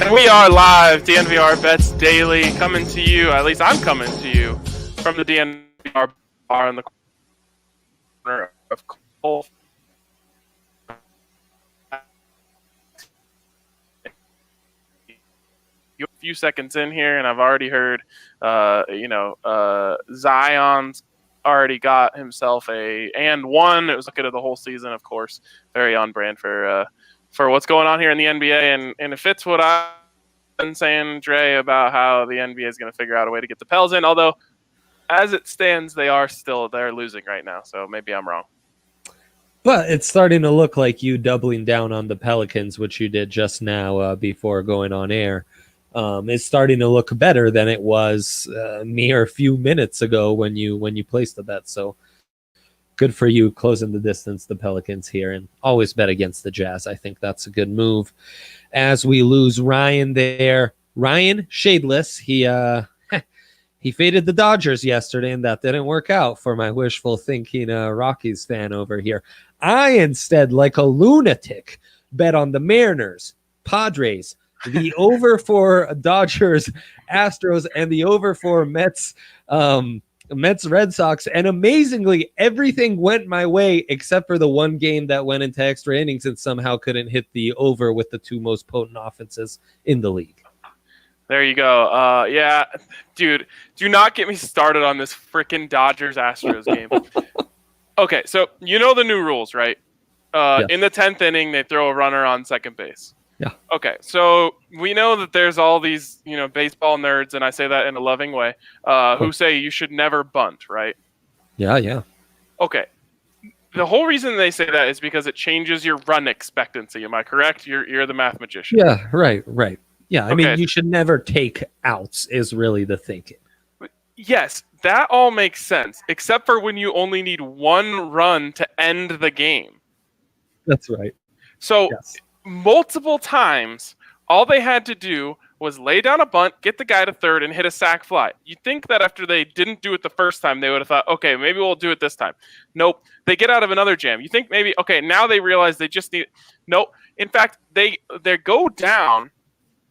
And we are live, DNVR Bets Daily, coming to you, at least I'm coming to you, from the DNVR bar in the corner of Cole. A few seconds in here, and I've already heard, Zion's already got himself and one. It was looking at the whole season, of course, very on brand for what's going on here in the NBA, and it fits what I've been saying, Dre, about how the NBA is going to figure out a way to get the Pels in. Although, as it stands, they're losing right now, so maybe I'm wrong. But it's starting to look like you doubling down on the Pelicans, which you did just now before going on air. Is starting to look better than it was mere few minutes ago when you placed the bet. So good for you closing the distance, the Pelicans here, and always bet against the Jazz. I think that's a good move. As we lose Ryan there, Ryan shadeless. He faded the Dodgers yesterday, and that didn't work out for my wishful thinking Rockies fan over here. I instead, like a lunatic, bet on the Mariners, Padres, the over for Dodgers, Astros, and the over for Mets, Red Sox. And amazingly, everything went my way except for the one game that went into extra innings and somehow couldn't hit the over with the two most potent offenses in the league. There you go. Yeah, dude, do not get me started on this freaking Dodgers-Astros game. Okay, so you know the new rules, right? Yes. In the 10th inning, they throw a runner on second base. Yeah. Okay, so we know that there's all these, baseball nerds, and I say that in a loving way, who say you should never bunt, right? Yeah. Okay. The whole reason they say that is because it changes your run expectancy. Am I correct? You're the math magician. Yeah, right. Yeah, I mean, you should never take outs is really the thinking. Yes, that all makes sense, except for when you only need one run to end the game. That's right. So multiple times, all they had to do was lay down a bunt, get the guy to third, and hit a sac fly. You'd think that after they didn't do it the first time, they would have thought, okay, maybe we'll do it this time. Nope. They get out of another jam. You think maybe, okay, now they realize they just need – nope. In fact, they go down,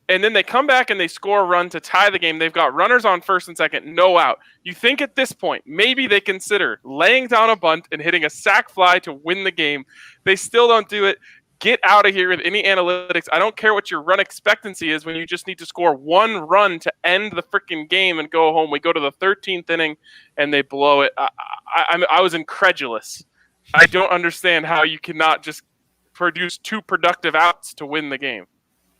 and then they come back and they score a run to tie the game. They've got runners on first and second, no out. You think at this point, maybe they consider laying down a bunt and hitting a sac fly to win the game. They still don't do it. Get out of here with any analytics. I don't care what your run expectancy is when you just need to score one run to end the freaking game and go home. We go to the 13th inning and they blow it. I was incredulous. I don't understand how you cannot just produce two productive outs to win the game.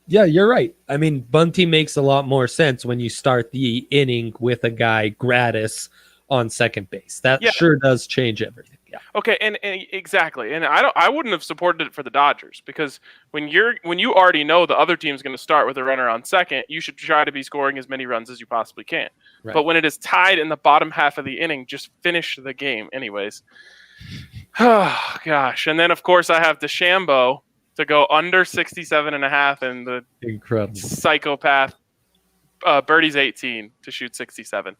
Yeah, you're right. I mean, bunting makes a lot more sense when you start the inning with a guy gratis on second base. That sure does change everything. Yeah. Okay, and exactly, and I wouldn't have supported it for the Dodgers because when you already know the other team's going to start with a runner on second, you should try to be scoring as many runs as you possibly can. Right. But when it is tied in the bottom half of the inning, just finish the game, anyways. Oh gosh, and then of course I have DeChambeau to go under 67.5, and the incredible psychopath Birdie's 18 to shoot 67.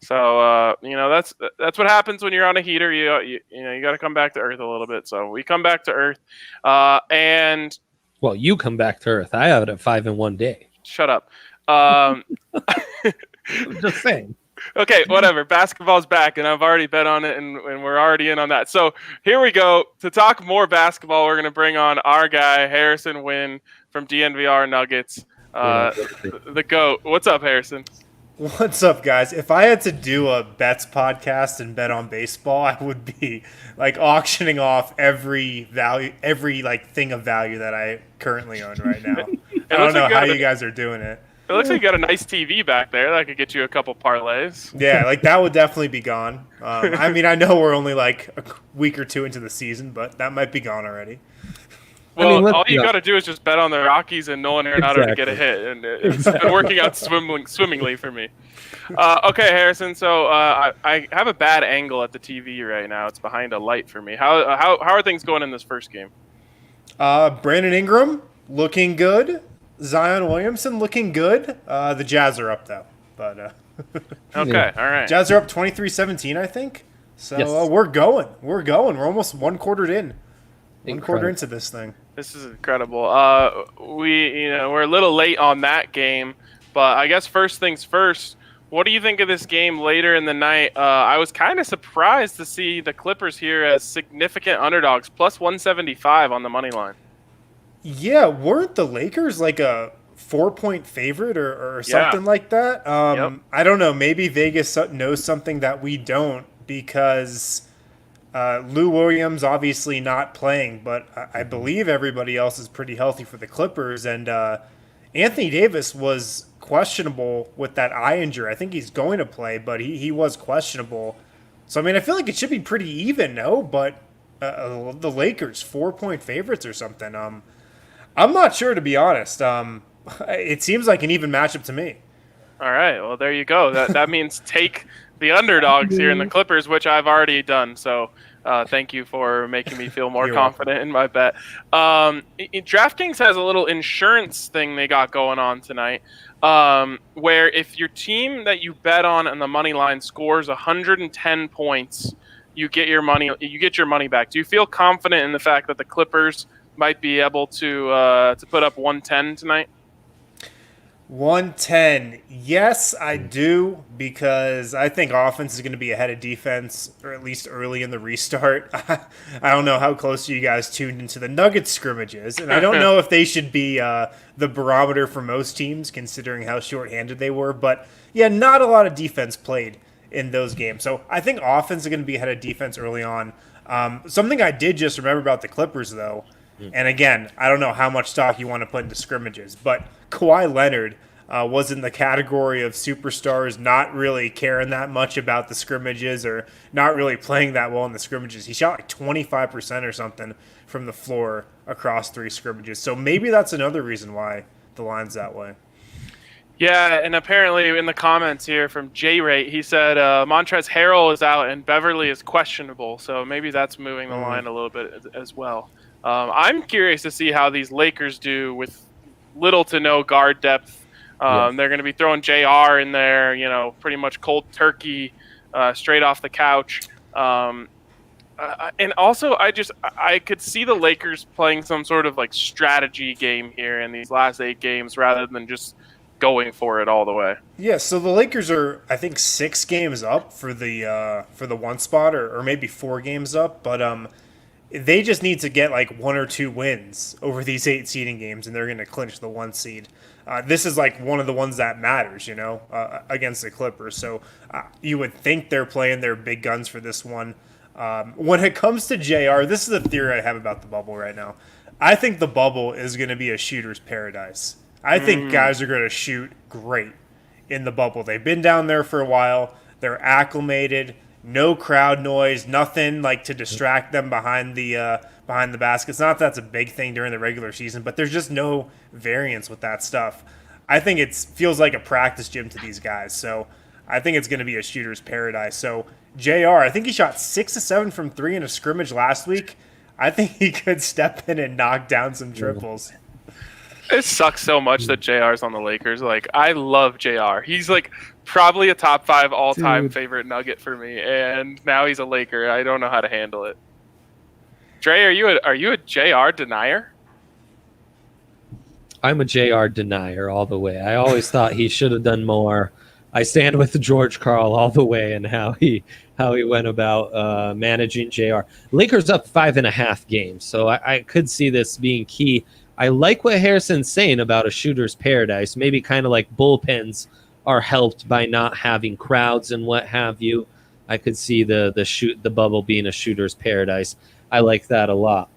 So that's what happens when you're on a heater. You got to come back to earth a little bit. So we come back to earth, and you come back to earth. I have it at 5 in 1 day. Shut up. Just saying. Okay, whatever. Basketball's back, and I've already bet on it, and we're already in on that. So here we go. To talk more basketball, we're going to bring on our guy, Harrison Wind from DNVR Nuggets, the GOAT. What's up, Harrison? What's up, guys? If I had to do a bets podcast and bet on baseball, I would be like auctioning off every thing of value that I currently own right now. I don't know how you guys are doing it. It looks like you got a nice TV back there that could get you a couple parlays. Yeah, that would definitely be gone. I mean, I know we're only like a week or two into the season, but that might be gone already. Well, all you got to do is just bet on the Rockies and Nolan Arenado to get a hit, and it's been working out swimmingly for me. Okay, Harrison. So I have a bad angle at the TV right now. It's behind a light for me. How are things going in this first game? Brandon Ingram looking good. Zion Williamson looking good. The Jazz are up though, but okay, all right. Jazz are up 23-17, I think. So yes. We're going. We're almost one quarter in. One quarter into this thing. This is incredible. We're a little late on that game, but I guess first things first. What do you think of this game later in the night? I was kind of surprised to see the Clippers here as significant underdogs, plus 175 on the money line. Yeah, weren't the Lakers like a 4-point favorite or something like that? Yep. I don't know. Maybe Vegas knows something that we don't because Lou Williams obviously not playing, but I believe everybody else is pretty healthy for the Clippers. And Anthony Davis was questionable with that eye injury. I think he's going to play, but he was questionable. So, I mean, I feel like it should be pretty even, no? But the Lakers, 4-point favorites or something. I'm not sure, to be honest. It seems like an even matchup to me. All right. Well, there you go. That means take the underdogs here in the Clippers, which I've already done. So thank you for making me feel more confident in my bet. DraftKings has a little insurance thing they got going on tonight, where if your team that you bet on the money line scores 110 points, you get your money back. Do you feel confident in the fact that the Clippers might be able to put up 110 tonight? 110. Yes, I do, because I think offense is going to be ahead of defense, or at least early in the restart. I don't know how close you guys tuned into the Nuggets scrimmages, and I don't know if they should be the barometer for most teams, considering how shorthanded they were. But yeah, not a lot of defense played in those games. So I think offense is going to be ahead of defense early on. Something I did just remember about the Clippers, though, and again, I don't know how much stock you want to put into scrimmages, but Kawhi Leonard was in the category of superstars not really caring that much about the scrimmages or not really playing that well in the scrimmages. He shot like 25% or something from the floor across 3 scrimmages. So maybe that's another reason why the line's that way. Yeah, and apparently in the comments here from J-Rate, he said Montrezl Harrell is out and Beverly is questionable. So maybe that's moving the line a little bit as well. I'm curious to see how these Lakers do with little to no guard depth. They're going to be throwing JR in there, pretty much cold turkey, straight off the couch. And also, I could see the Lakers playing some sort of like strategy game here in these last 8 games rather than just going for it all the way. Yeah, so the Lakers are, I think, 6 games up for the 1 spot, or maybe 4 games up, but they just need to get like 1 or 2 wins over these 8 seeding games, and they're going to clinch the 1 seed. This is like one of the ones that matters, against the Clippers. So you would think they're playing their big guns for this one. When it comes to JR, this is a theory I have about the bubble right now. I think the bubble is going to be a shooter's paradise. I think guys are going to shoot great in the bubble. They've been down there for a while. They're acclimated. No crowd noise, nothing like to distract them behind the baskets. Not that that's a big thing during the regular season, but there's just no variance with that stuff. I think it feels like a practice gym to these guys. So I think it's going to be a shooter's paradise. So JR, I think he shot 6 of 7 from 3 in a scrimmage last week. I think he could step in and knock down some triples. It sucks so much that JR's on the Lakers. Like, I love JR. He's like probably a top 5 all-time favorite Nugget for me, and now he's a Laker. I don't know how to handle it. Dre, are you a JR denier? I'm a JR denier all the way. I always thought he should have done more. I stand with George Karl all the way and how he went about managing JR. Lakers up 5.5 games, so I could see this being key. I like what Harrison's saying about a shooter's paradise. Maybe kind of like bullpens are helped by not having crowds and what have you. I could see the bubble being a shooter's paradise. I like that a lot.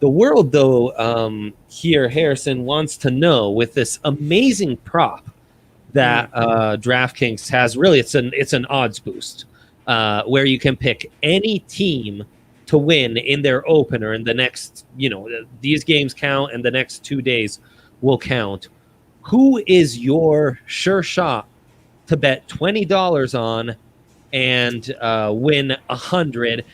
The world, though, here Harrison wants to know with this amazing prop that DraftKings has. Really, it's an odds boost where you can pick any team to win in their opener in the next, these games count and the next 2 days will count. Who is your sure shot to bet $20 on and win 100?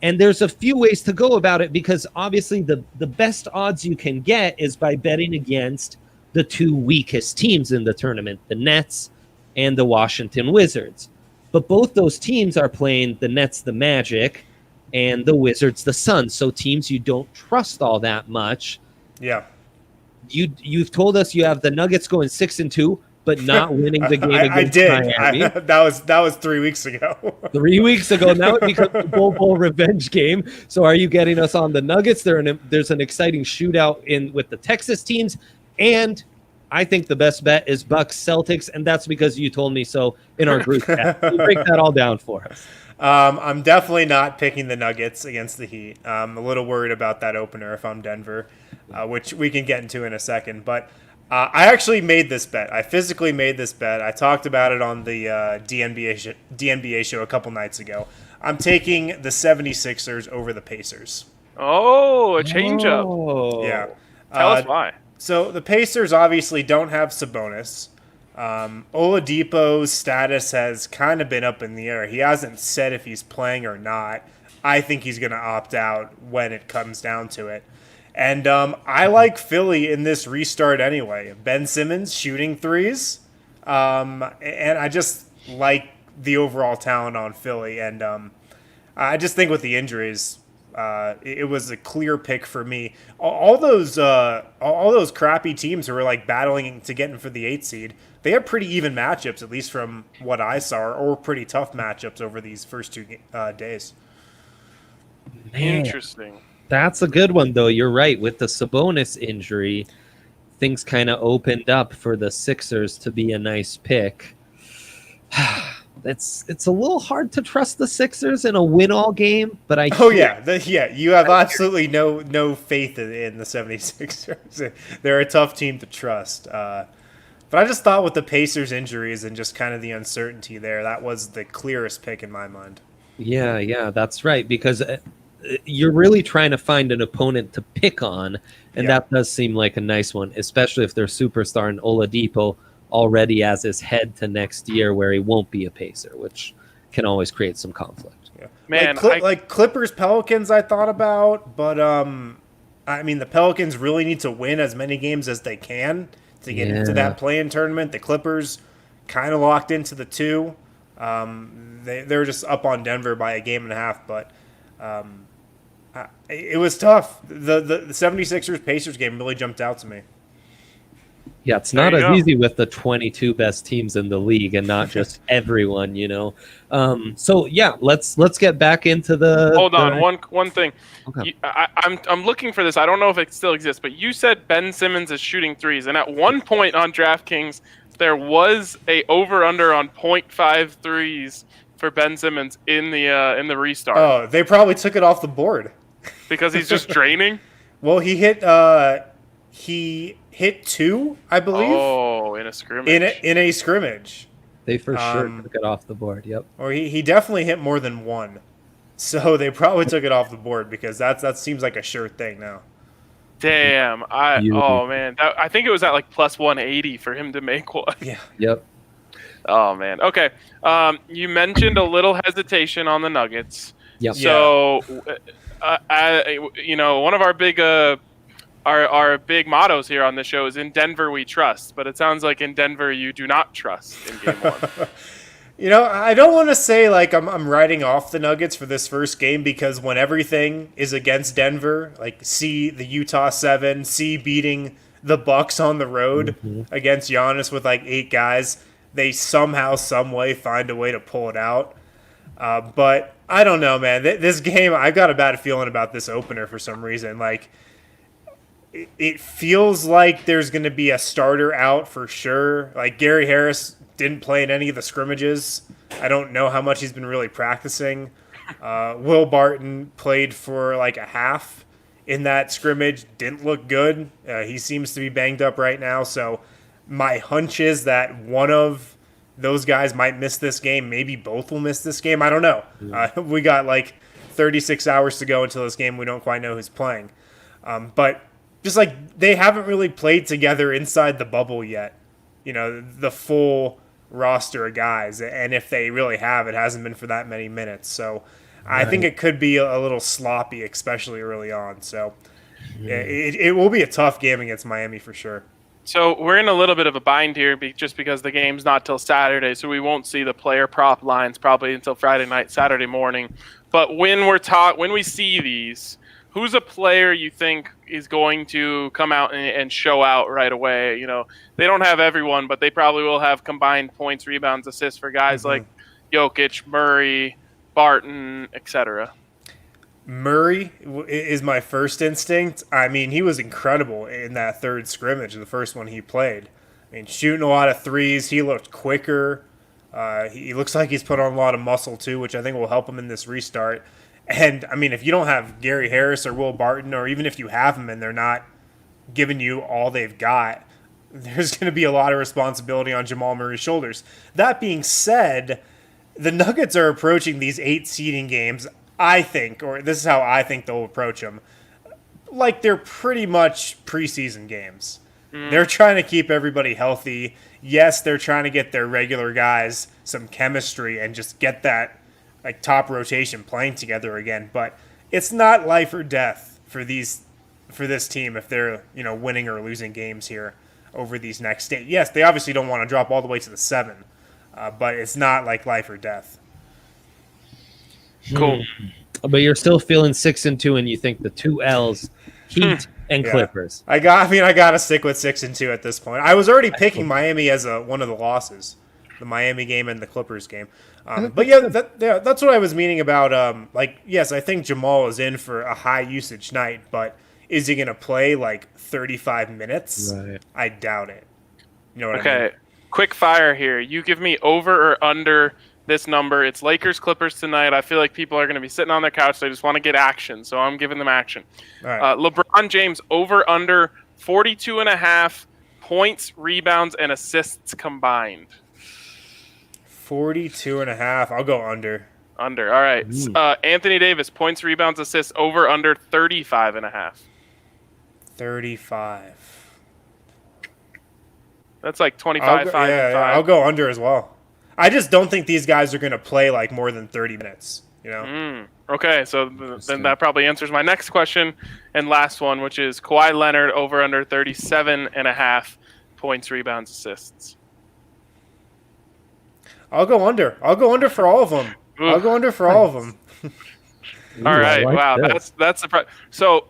And there's a few ways to go about it, because obviously the best odds you can get is by betting against the 2 weakest teams in the tournament, the Nets and the Washington Wizards. But both those teams are playing the Nets, the Magic, and the Wizards, the Suns. So teams you don't trust all that much. Yeah. You've told us you have the Nuggets going 6-2, but not winning the game against Miami. That was 3 weeks ago. 3 weeks ago. Now it becomes the Bowl revenge game. So are you getting us on the Nuggets? There's an exciting shootout with the Texas teams, and I think the best bet is Bucks Celtics, and that's because you told me so in our group chat. You break that all down for us. I'm definitely not picking the Nuggets against the Heat. I'm a little worried about that opener if I'm Denver, which we can get into in a second. But I actually made this bet. I physically made this bet. I talked about it on the DNVR show a couple nights ago. I'm taking the 76ers over the Pacers. Oh, a change-up. Oh. Yeah. Tell us why. So the Pacers obviously don't have Sabonis. Oladipo's status has kind of been up in the air. He hasn't said if he's playing or not. I think he's going to opt out when it comes down to it. And I like Philly in this restart anyway. Ben Simmons shooting threes. And I just like the overall talent on Philly. And I just think with the injuries, it was a clear pick for me. All those crappy teams who were like battling to get in for the 8th seed, they have pretty even matchups, at least from what I saw, or pretty tough matchups over these first 2 days. Man, Interesting. that's a good one, though. You're right. With the Sabonis injury, things kind of opened up for the Sixers to be a nice pick. It's a little hard to trust the Sixers in a win-all game, but You have absolutely no faith in the 76ers. They're a tough team to trust. But I just thought with the Pacers injuries and just kind of the uncertainty there, that was the clearest pick in my mind. Yeah, that's right, because you're really trying to find an opponent to pick on, and that does seem like a nice one, especially if their superstar in Oladipo already has his head to next year where he won't be a Pacer, which can always create some conflict. Yeah. Man, like Clippers, Pelicans I thought about, but I mean the Pelicans really need to win as many games as they can to get into that play-in tournament. The Clippers kind of locked into the 2. They're just up on Denver by a game and a half, but it was tough. The 76ers Pacers game really jumped out to me. Yeah, it's not as easy with the 22 best teams in the league and not just everyone, So yeah, let's get back into the. Hold on, one thing. Okay. I'm looking for this. I don't know if it still exists, but you said Ben Simmons is shooting threes, and at one point on DraftKings there was a over/under on 0.5 threes for Ben Simmons in the restart. Oh, they probably took it off the board because he's just draining. Well, he hit 2, I believe. Oh, in a scrimmage. In a scrimmage. They for sure took it off the board. Yep. Or he definitely hit more than 1. So they probably took it off the board because that seems like a sure thing now. Damn. Oh man. I think it was at like plus 180 for him to make one. Yeah. Yep. Oh man. Okay. You mentioned a little hesitation on the Nuggets. Yep. So, one of our big our big mottos here on the show is "In Denver we trust," but it sounds like in Denver you do not trust in Game 1. I don't want to say like I'm writing off the Nuggets for this first game because when everything is against Denver, like see the Utah 7, see beating the Bucks on the road against Giannis with like 8 guys, they somehow, some way find a way to pull it out. But I don't know, man. This game, I've got a bad feeling about this opener for some reason. Like, it feels like there's going to be a starter out for sure. Like, Gary Harris didn't play in any of the scrimmages. I don't know how much he's been really practicing. Will Barton played for like a half in that scrimmage. Didn't look good. He seems to be banged up right now. So my hunch is that one of those guys might miss this game. Maybe both will miss this game. I don't know. We got like 36 hours to go until this game. We don't quite know who's playing. But just like they haven't really played together inside the bubble yet. The full roster of guys. And if they really have, it hasn't been for that many minutes. So I think it could be a little sloppy, especially early on. So it will be a tough game against Miami for sure. So we're in a little bit of a bind here just because the game's not till Saturday, so we won't see the player prop lines probably until Friday night, Saturday morning. But when we see these, who's a player you think is going to come out and show out right away? You know, they don't have everyone, but they probably will have combined points, rebounds, assists for guys like Jokic, Murray, Barton, etc. Murray is my first instinct. I mean, he was incredible in that third scrimmage, the first one he played. I mean, shooting a lot of threes. He looked quicker. He looks like he's put on a lot of muscle too, which I think will help him in this restart. And, I mean, if you don't have Gary Harris or Will Barton, or even if you have them and they're not giving you all they've got, there's going to be a lot of responsibility on Jamal Murray's shoulders. That being said, the Nuggets are approaching these 8 seeding games, I think, or this is how I think they'll approach them, like they're pretty much preseason games. They're trying to keep everybody healthy. Yes, they're trying to get their regular guys some chemistry and just get that like top rotation playing together again. But it's not life or death for this team if they're winning or losing games here over these next 8. Yes, they obviously don't want to drop all the way to the 7, but it's not like life or death. Cool. But you're still feeling 6-2, and you think the 2 L's, Heat and Clippers. I got to stick with 6-2 at this point. I was already picking Miami as one of the losses, the Miami game and the Clippers game. But that's what I was meaning about. Yes, I think Jamal is in for a high usage night, but is he going to play like 35 minutes? Right. I doubt it. You know what I mean? Quick fire here. You give me over or under this number. It's Lakers Clippers tonight. I feel like people are going to be sitting on their couch. They just want to get action, so I'm giving them action. All right. LeBron James over under 42.5 points, rebounds, and assists combined. 42.5. I'll go under. Under. All right. Anthony Davis, points, rebounds, assists, over under 35.5. 35. That's like 25, 5, and 5. I'll go under as well. I just don't think these guys are going to play like more than 30 minutes, Okay, so then that probably answers my next question and last one, which is Kawhi Leonard over under 37.5 points, rebounds, assists. I'll go under. I'll go under for all of them. All of them. All right, wow, this. that's surprising. So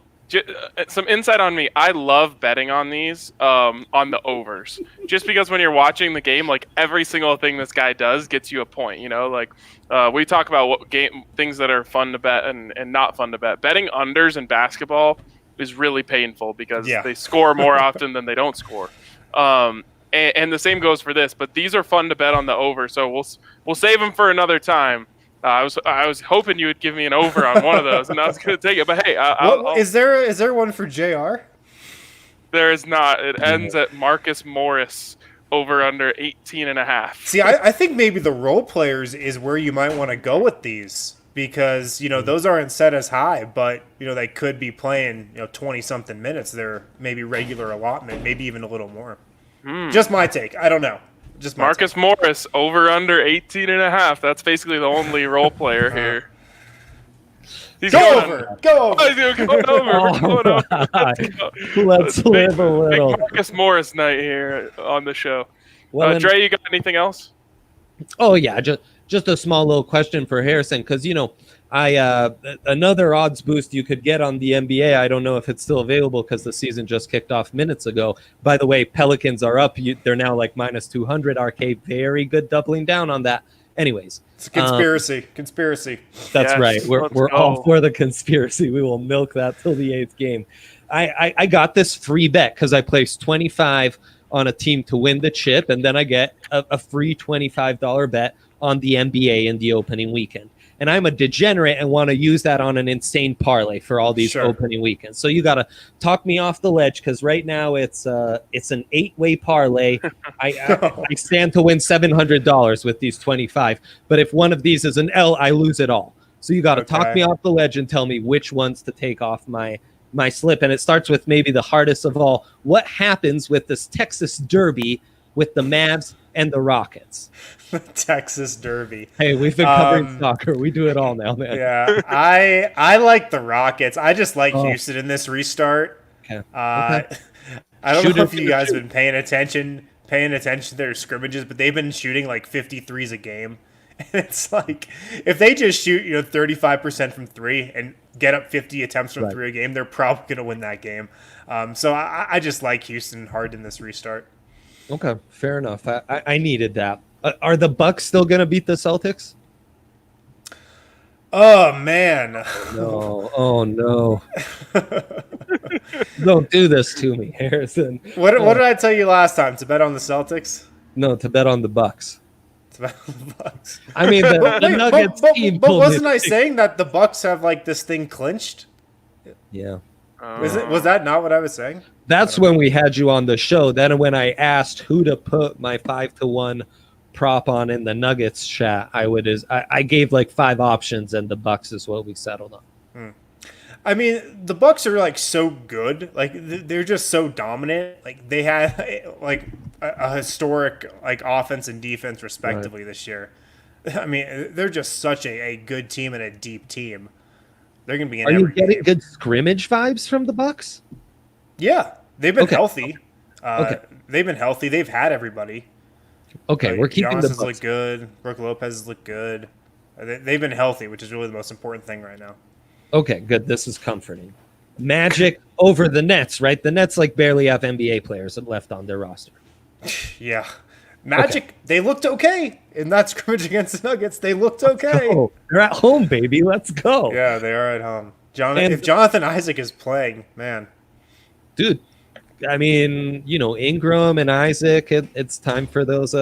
some insight on me. I love betting on these on the overs, just because when you're watching the game, like every single thing this guy does gets you a point. We talk about what things that are fun to bet and not fun to bet. Betting unders in basketball is really painful because they score more often than they don't score. And the same goes for this, but these are fun to bet on the over. So we'll save them for another time. I was hoping you would give me an over on one of those, and I was going to take it. But hey, is there one for JR? There is not. It ends at Marcus Morris over under 18.5. See, I think maybe the role players is where you might want to go with these because those aren't set as high, but they could be playing 20-something minutes. They're maybe regular allotment, maybe even a little more. Just my take. I don't know. Just Marcus Morris over under 18.5. That's basically the only role player here. Go over. Going over. Let's live a little. Big Marcus Morris night here on the show. Well, Dre, you got anything else? Oh yeah, just a small little question for Harrison, because another odds boost you could get on the NBA. I don't know if it's still available because the season just kicked off minutes ago. By the way, Pelicans are up. They're now like minus 200. RK, very good doubling down on that. Anyways, it's a conspiracy. That's yes, right. We're all for the conspiracy. We will milk that till the 8th game. I got this free bet because I placed 25 on a team to win the chip, and then I get a free $25 bet on the NBA in the opening weekend. And I'm a degenerate and want to use that on an insane parlay for all these opening weekends. So you got to talk me off the ledge, because right now it's an 8-way parlay. I stand to win $700 with these 25. But if one of these is an L, I lose it all. So you got to talk me off the ledge and tell me which ones to take off my slip. And it starts with maybe the hardest of all. What happens with this Texas Derby with the Mavs and the Rockets? Texas Derby. Hey, we've been covering soccer. We do it all now, man. Yeah, I like the Rockets. I just like Houston in this restart. Okay. I don't know if you guys have been paying attention to their scrimmages, but they've been shooting like 53s a game. And it's like, if they just shoot 35% from three and get up 50 attempts from three a game, they're probably going to win that game. So I just like Houston hard in this restart. Okay, fair enough. I needed that. Are the Bucks still going to beat the Celtics? Oh man! No! Oh no! Don't do this to me, Harrison. What did I tell you last time? To bet on the Celtics? No, to bet on the Bucks. To bet on the Bucks. I mean, the Nuggets team. But wasn't I saying that the Bucks have like this thing clinched? Yeah. Was that not what I was saying? That's when we had you on the show. Then when I asked who to put my 5-1 prop on in the Nuggets chat, I gave like 5 options, and the Bucks is what we settled on. I mean, the Bucks are like so good. Like they're just so dominant. Like they had like a historic like offense and defense respectively this year. I mean, they're just such a good team and a deep team. They're going to be in every game. Are you getting good scrimmage vibes from the Bucks? Yeah, they've been healthy. They've been healthy. They've had everybody. Okay, we're keeping the Bucks. Look good. Brooke Lopez look good. They've been healthy, which is really the most important thing right now. Okay, good. This is comforting. Magic over the Nets, right? The Nets like barely have NBA players left on their roster. Yeah. Magic, they looked okay in that scrimmage against the Nuggets. They looked okay. Oh, they're at home, baby. Let's go. Yeah, they are at home. If Jonathan Isaac is playing, man. Dude, I mean, Ingram and Isaac, it's time for those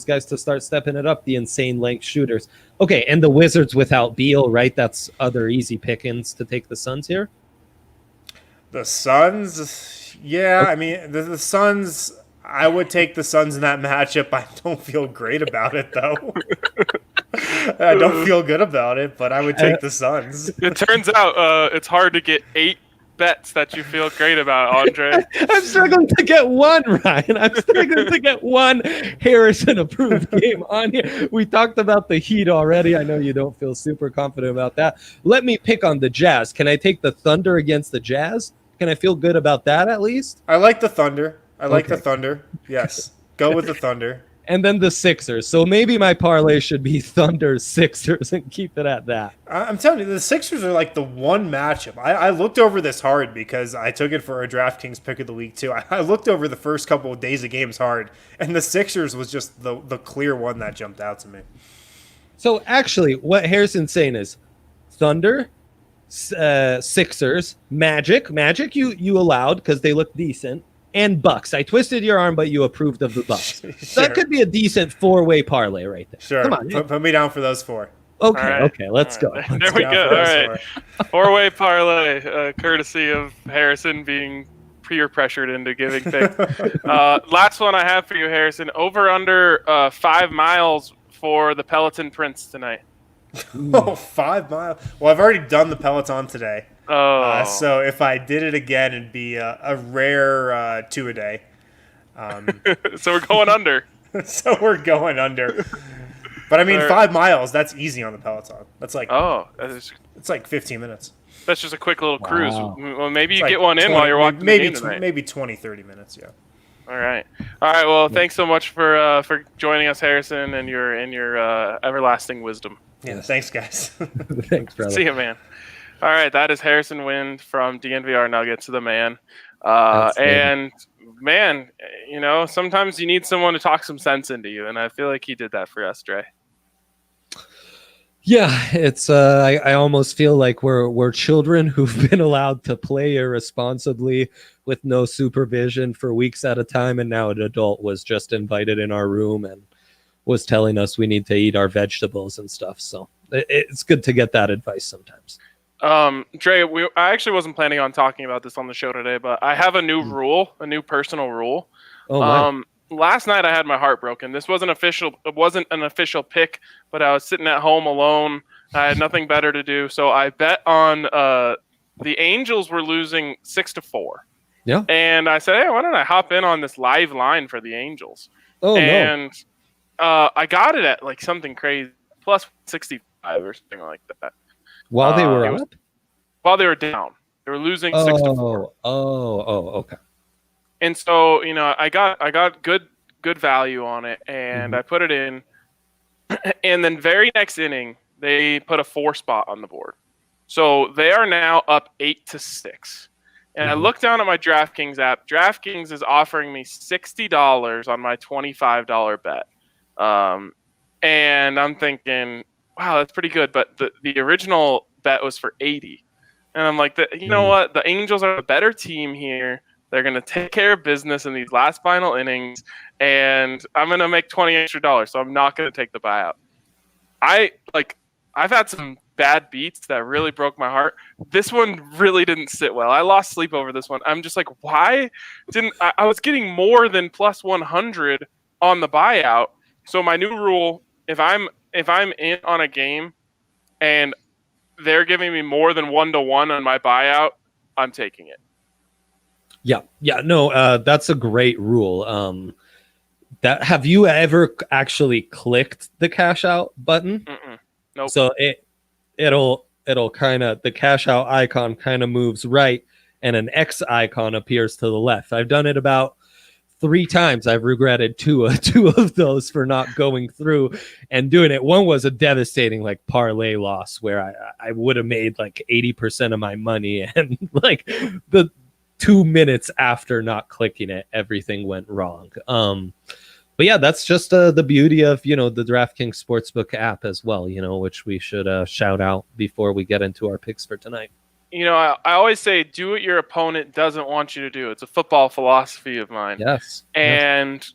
guys to start stepping it up, the insane length shooters. Okay, and the Wizards without Beal, right? That's other easy pickings to take the Suns here. The Suns, yeah. Okay. I mean, the Suns, I would take the Suns in that matchup. I don't feel great about it, though. I don't feel good about it, but I would take the Suns. It turns out it's hard to get 8 bets that you feel great about, Andre. I'm struggling to get one, Ryan. I'm struggling to get one Harrison-approved game on here. We talked about the Heat already. I know you don't feel super confident about that. Let me pick on the Jazz. Can I take the Thunder against the Jazz? Can I feel good about that at least? I like the Thunder. The Thunder. Yes. Go with the Thunder. And then the Sixers. So maybe my parlay should be Thunder Sixers and keep it at that. I'm telling you, the Sixers are like the one matchup. I looked over this hard because I took it for a DraftKings pick of the week too. I looked over the first couple of days of games hard, and the Sixers was just the clear one that jumped out to me. So actually, what Harrison's saying is Thunder, Sixers, Magic you allowed because they look decent. And Bucks. I twisted your arm, but you approved of the Bucks. Sure. So that could be a decent 4-way parlay right there. Sure. Come on, put me down for those 4. Okay, let's go. There we go. All right. 4-way parlay, courtesy of Harrison being peer pressured into giving picks. Last one I have for you, Harrison. Over under 5 miles for the Peloton Prince tonight. 5 miles. Well, I've already done the Peloton today. Oh. So if I did it again, it'd be a rare 2 a day. So we're going under. But I mean, 5 miles, that's easy on the Peloton. That's like it's like 15 minutes. That's just a quick little cruise. Well, maybe you get one in while you're walking the game tonight. Maybe 20, 30 minutes, yeah. All right. Well, thanks so much for joining us, Harrison, and your everlasting wisdom. Yeah, thanks, guys. Thanks, brother. See you, man. All right, that is Harrison Wind from DNVR Nuggets, the man. And man, sometimes you need someone to talk some sense into you, and I feel like he did that for us, Dre. Yeah, it's I almost feel like we're children who've been allowed to play irresponsibly with no supervision for weeks at a time, and now an adult was just invited in our room and was telling us we need to eat our vegetables and stuff. So it's good to get that advice sometimes. Dre, I actually wasn't planning on talking about this on the show today, but I have a new rule, a new personal rule. Last night I had my heart broken. This wasn't official. It wasn't an official pick, but I was sitting at home alone. I had nothing better to do. So I bet on, the Angels were losing 6-4. Yeah. And I said, hey, why don't I hop in on this live line for the Angels? I got it at like something crazy, plus 65 or something like that. While they were up? While they were down. They were losing 6-4. Okay. And so, I got good value on it, and I put it in. And then very next inning, they put a 4 spot on the board. So they are now up 8-6. And I look down at my DraftKings app. DraftKings is offering me $60 on my $25 bet. And I'm thinking, wow, that's pretty good. But the original bet was for 80. And I'm like, you know what? The Angels are a better team here. They're going to take care of business in these last final innings. And I'm going to make $20 extra. So I'm not going to take the buyout. I've had some bad beats that really broke my heart. This one really didn't sit well. I lost sleep over this one. I'm just like, why didn't I was getting more than plus 100 on the buyout. So my new rule, if I'm in on a game and they're giving me more than 1-1 on my buyout, I'm taking it. Yeah, no, that's a great rule. That have you ever actually clicked the cash out button? Nope. So it'll kind of, the cash out icon kind of moves right, and an X icon appears to the left. I've done it about 3 times. I've regretted two of those for not going through and doing it. One was a devastating like parlay loss where I would have made like 80% of my money, and like the 2 minutes after not clicking it, everything went wrong. But yeah, that's just the beauty of, the DraftKings Sportsbook app as well, which we should shout out before we get into our picks for tonight. I always say, do what your opponent doesn't want you to do. It's a football philosophy of mine. Yes. And,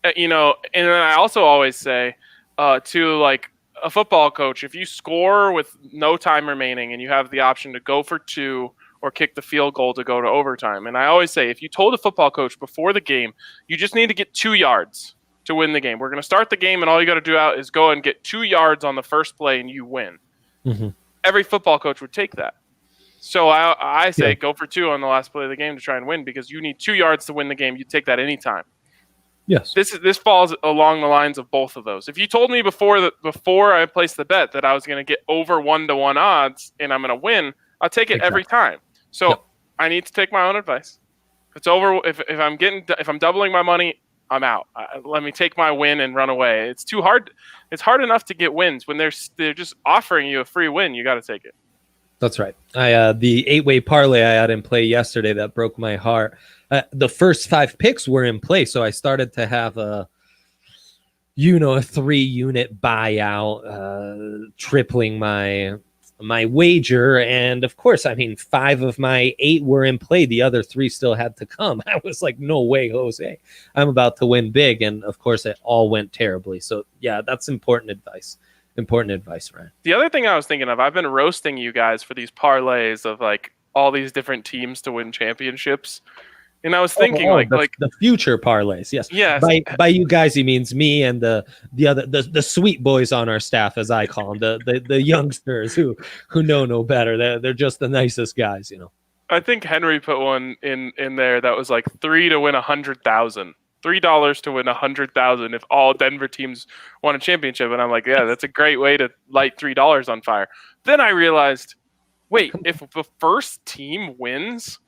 and then I also always say to like a football coach, if you score with no time remaining and you have the option to go for 2 or kick the field goal to go to overtime. And I always say, if you told a football coach before the game, you just need to get 2 yards to win the game. We're going to start the game, and all you got to do is go and get 2 yards on the first play, and you win. Every football coach would take that. So I say go for 2 on the last play of the game to try and win, because you need 2 yards to win the game. You take that anytime. Yes. This falls along the lines of both of those. If you told me before I placed the bet that I was going to get over 1-1 odds and I'm going to win, I'll take it every time. So I need to take my own advice. If it's over, if I'm doubling my money, I'm out. Let me take my win and run away. It's too hard. It's hard enough to get wins when they're just offering you a free win. You got to take it. That's right. The 8-way parlay I had in play yesterday that broke my heart. The first 5 picks were in play, so I started to have a 3-unit buyout, tripling my wager, and of course, 5 of my 8 were in play. The other 3 still had to come. I was like, no way, Jose, I'm about to win big. And of course, it all went terribly. So yeah, that's important advice, Ryan. The other thing I was thinking of, I've been roasting you guys for these parlays of like all these different teams to win championships. And I was thinking the future parlays. Yes. Yes. By you guys, he means me and the other the sweet boys on our staff, as I call them, the youngsters who know no better. They're just the nicest guys, I think Henry put one in there that was like $3 to win 100,000. $3 to win 100,000 if all Denver teams won a championship. And I'm like, yeah, that's a great way to light $3 on fire. Then I realized, wait, if the first team wins,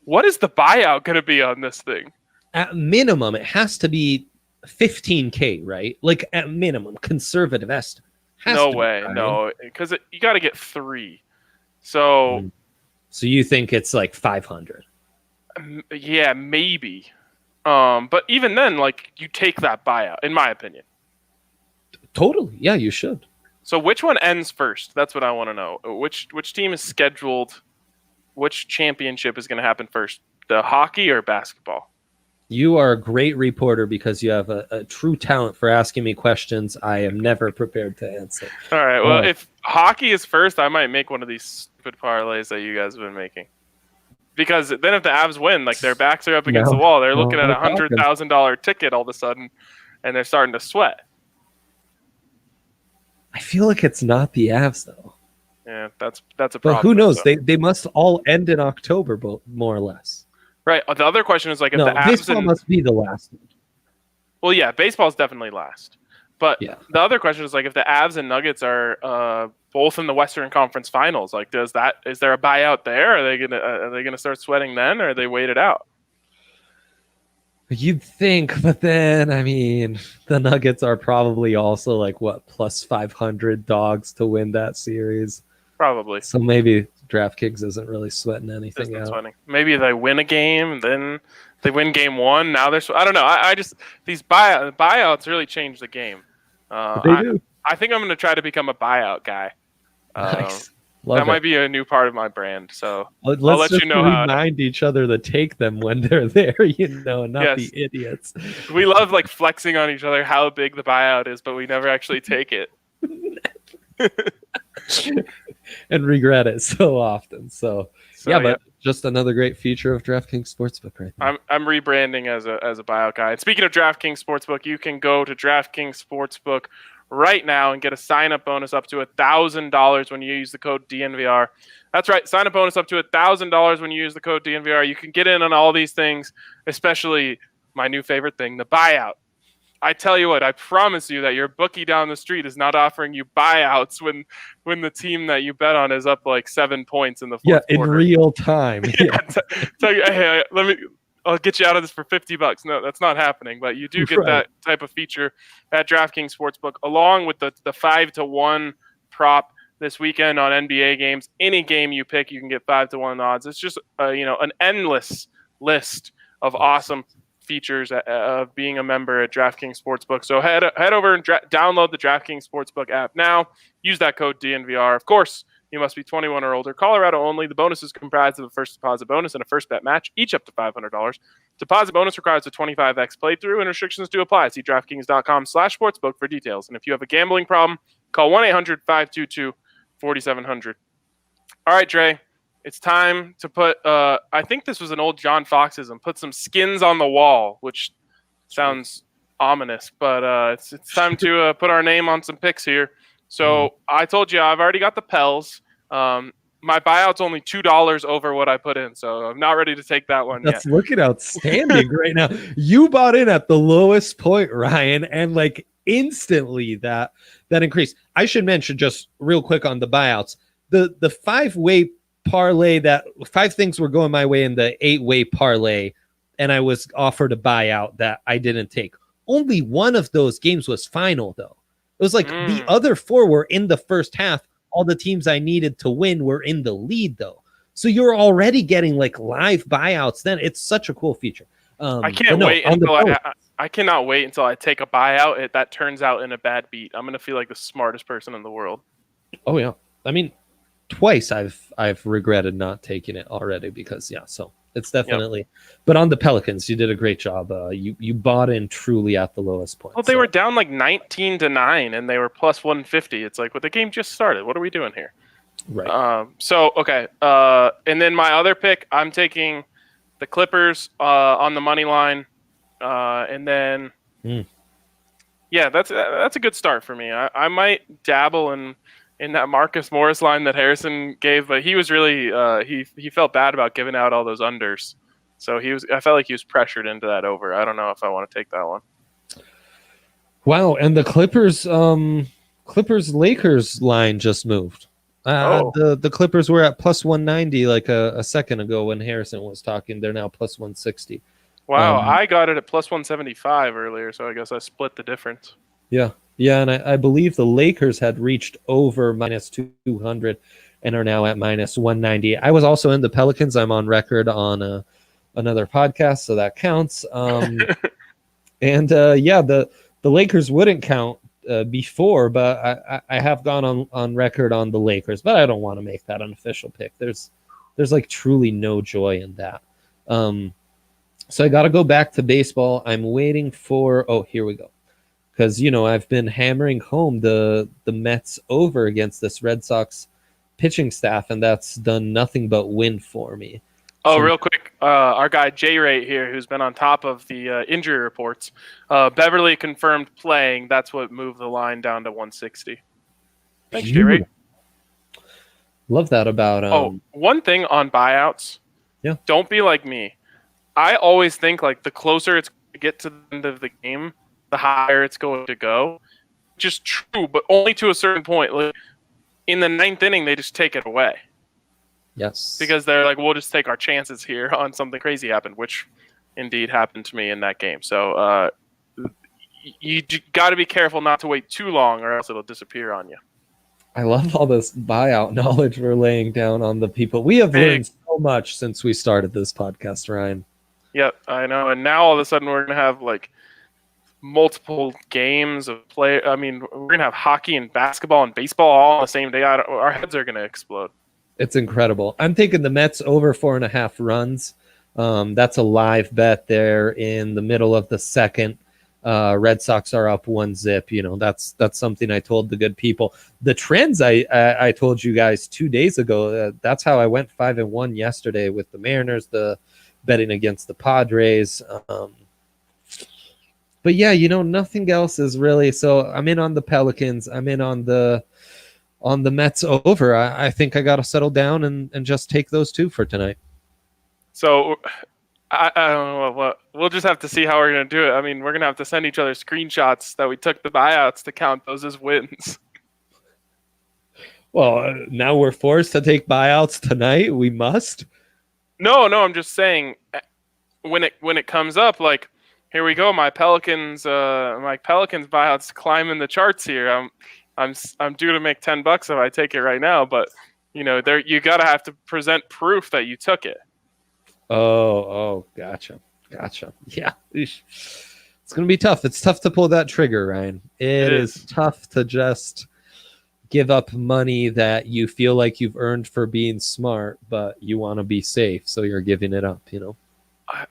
what is the buyout going to be on this thing? At minimum, it has to be $15K, right? Like at minimum, conservative estimate. No way, no, because you got to get 3. So you think it's like 500? Yeah, maybe. But even then, like you take that buyout, in my opinion. Totally, yeah, you should. So which one ends first? That's what I want to know. Which team is scheduled? Which championship is going to happen first, the hockey or basketball? You are a great reporter because you have a true talent for asking me questions I am never prepared to answer. All right. Well, if hockey is first, I might make one of these stupid parlays that you guys have been making. Because then if the Avs win, like their backs are up against the wall, they're looking at $100,000 ticket all of a sudden, and they're starting to sweat. I feel like it's not the Avs, though. Yeah, that's a problem. But who knows? They must all end in October, more or less. Right. The other question is like if the Avs baseball must be the last one. Well, yeah, baseball is definitely last. But the other question is like if the Avs and Nuggets are both in the Western Conference Finals, like is there a buyout there? Are they gonna start sweating then, or are they wait it out? You'd think, but then, I mean, the Nuggets are probably also like, what, plus 500 dogs to win that series. Probably. So maybe DraftKings isn't really sweating anything Distance out. winning. Maybe they win a game, and then they win game one. Now they're. I don't know. I just these buyouts really change the game. They do. I think I'm going to try to become a buyout guy. Nice. Love That it. might be a new part of my brand. So Let's I'll let just you know how. remind each other to take them when they're there, not Yes. be idiots. We love like flexing on each other how big the buyout is, but we never actually take it. And regret it so often. So So, but just another great feature of DraftKings Sportsbook right there. I'm rebranding as a buyout guy. And speaking of DraftKings Sportsbook, you can go to DraftKings Sportsbook right now and get a sign-up bonus up to $1,000 when you use the code DNVR. That's right, sign-up bonus up to $1,000 when you use the code DNVR. You can get in on all these things, especially my new favorite thing, the buyout. I tell you what, I promise you that your bookie down the street is not offering you buyouts when the team that you bet on is up like 7 points in the fourth in quarter. real time. Tell you, hey, I'll get you out of this for $50. No, that's not happening. But you do get that type of feature at DraftKings Sportsbook, along with the 5-1 prop this weekend on NBA games. Any game you pick, you can get 5-1 odds. It's just an endless list of awesome features of being a member at DraftKings Sportsbook. So head over and download the DraftKings Sportsbook app now. Use that code DNVR. Of course, you must be 21 or older. Colorado only. The bonus is comprised of a first deposit bonus and a first bet match, each up to $500. Deposit bonus requires a 25x playthrough, and restrictions do apply. See DraftKings.com/sportsbook for details. And if you have a gambling problem, call 1-800-522-4700. All right, Dre. It's time to put, I think this was an old John Foxism, put some skins on the wall, which sounds ominous, but it's time to put our name on some picks here. So I told you I've already got the Pels. My buyout's only $2 over what I put in, so I'm not ready to take that one yet. That's looking outstanding right now. You bought in at the lowest point, Ryan, and like instantly that increased. I should mention just real quick on the buyouts, the 5-way parlay, that 5 things were going my way in the 8-way parlay, and I was offered a buyout that I didn't take. Only one of those games was final, though. It was like the other 4 were in the first half. All the teams I needed to win were in the lead, though. So you're already getting like live buyouts. Then it's such a cool feature. I can't wait until I cannot wait until I take a buyout that turns out in a bad beat. I'm gonna feel like the smartest person in the world. Oh yeah, I mean, twice I've regretted not taking it already because so it's definitely. Yep. But on the Pelicans, you did a great job. You bought in truly at the lowest point. Well, they were down like 19-9, and they were plus 150. It's like, well, the game just started. What are we doing here? Right. Okay. And then my other pick, I'm taking the Clippers on the money line, and then that's a good start for me. I might dabble in that Marcus Morris line that Harrison gave, but he was really he felt bad about giving out all those unders. So I felt like he was pressured into that over. I don't know if I want to take that one. Wow, and the Clippers Lakers line just moved. The Clippers were at plus 190 like a second ago when Harrison was talking. They're now plus 160. Wow, I got it at plus 175 earlier, so I guess I split the difference. Yeah, and I believe the Lakers had reached over minus 200 and are now at minus 190. I was also in the Pelicans. I'm on record on another podcast, so that counts. The Lakers wouldn't count before, but I have gone on record on the Lakers, but I don't want to make that an official pick. There's like truly no joy in that. So I got to go back to baseball. I'm waiting for, here we go. Because, I've been hammering home the Mets over against this Red Sox pitching staff, and that's done nothing but win for me. Real quick, our guy J-Ray here, who's been on top of the injury reports, Beverly confirmed playing. That's what moved the line down to 160. Thanks, J-Ray. Love that about... one thing on buyouts. Yeah. Don't be like me. I always think like the closer it's to get to the end of the game, the higher it's going to go. Which is true, but only to a certain point. Like in the 9th inning, they just take it away. Yes. Because they're like, we'll just take our chances here on something crazy happen, which indeed happened to me in that game. So you got to be careful not to wait too long, or else it'll disappear on you. I love all this buyout knowledge we're laying down on the people. We have learned so much since we started this podcast, Ryan. Yep, I know. And now all of a sudden we're going to have like multiple games of play. I mean, we're going to have hockey and basketball and baseball all on the same day. Our heads are going to explode. It's incredible. I'm taking the Mets over 4.5 runs. That's a live bet there in the middle of the second. Red Sox are up 1-0. You know, that's something I told the good people. The trends I told you guys 2 days ago. That's how I went 5-1 yesterday with the Mariners. The betting against the Padres. But yeah, you know, nothing else is really. So I'm in on the Pelicans. I'm in on the Mets over. I think I got to settle down and just take those two for tonight. So. I don't know. We'll just have to see how we're going to do it. I mean, we're going to have to send each other screenshots that we took the buyouts to count those as wins. Well, now we're forced to take buyouts tonight. We must. No, I'm just saying when it comes up, like, here we go. My Pelicans buyouts climbing the charts here. I'm due to make $10 if I take it right now, but you know, you got to have to present proof that you took it. Oh, gotcha. Yeah. It's going to be tough. It's tough to pull that trigger, Ryan. It is tough to just give up money that you feel like you've earned for being smart, but you want to be safe, so you're giving it up, you know?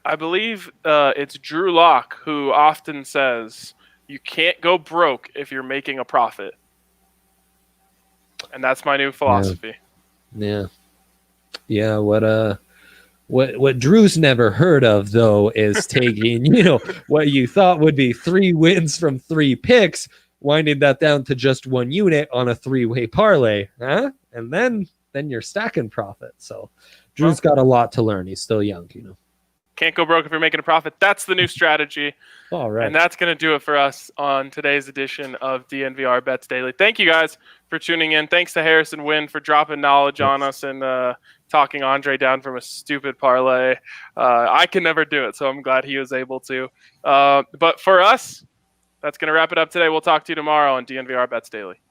I believe it's Drew Lock who often says you can't go broke if you're making a profit. And that's my new philosophy. Yeah. What Drew's never heard of, though, is taking, you know, what you thought would be 3 wins from 3 picks, winding that down to just 1 unit on a 3-way parlay, huh? And then you're stacking profit. So Drew's got a lot to learn. He's still young, you know. Can't go broke if you're making a profit. That's the new strategy. All right. And that's going to do it for us on today's edition of DNVR Bets Daily. Thank you guys for tuning in. Thanks to Harrison Wind for dropping knowledge on us and talking Andre down from a stupid parlay. I can never do it, so I'm glad he was able to. But for us, that's going to wrap it up today. We'll talk to you tomorrow on DNVR Bets Daily.